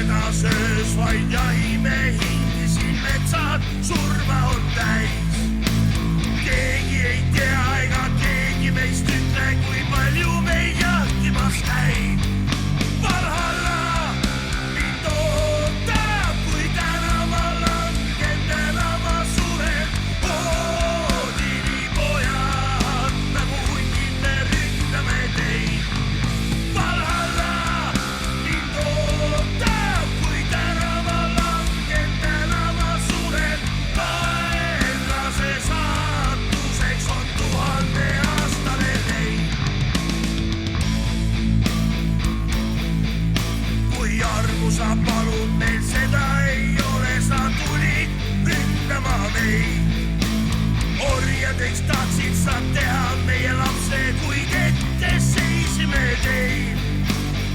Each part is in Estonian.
seda söös vaid jahimehi, siin metsad surma on täis. Keegi ei tea ega keegi meist ütle, kui palju meid jahtimas käib. Valhalla mind ootab, kui täna ma langen, täna ma suren. Oodini pojad, nagu hundid me ründame teid. Valhalla mind ootab, kui täna ma langen, täna ma suren. Vaenlase saatuseks on 1000-aastane leib. Kui armu sa palud meil, seda ei ole, sa tulid ründama meid. Orjadeks tahtsid sa teha meie lapsed, kuid ette seisime teid.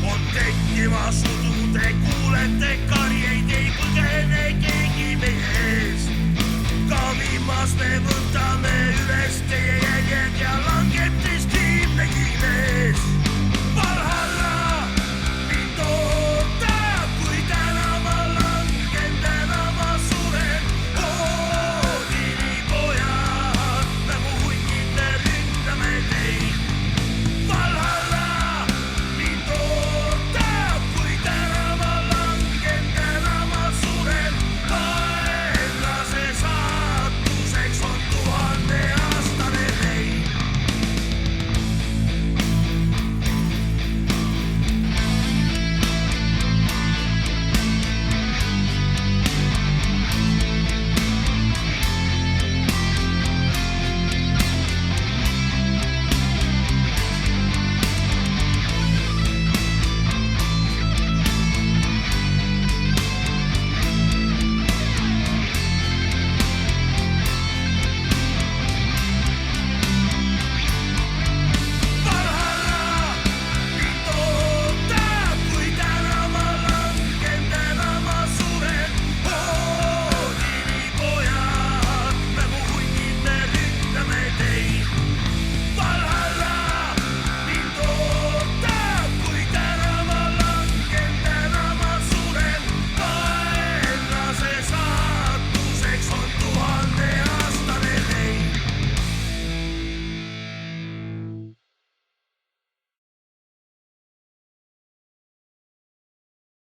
On tekkimas udu, te kuulete karjeid, ei põgene keegi meie eest. Ka viimaste võrdlused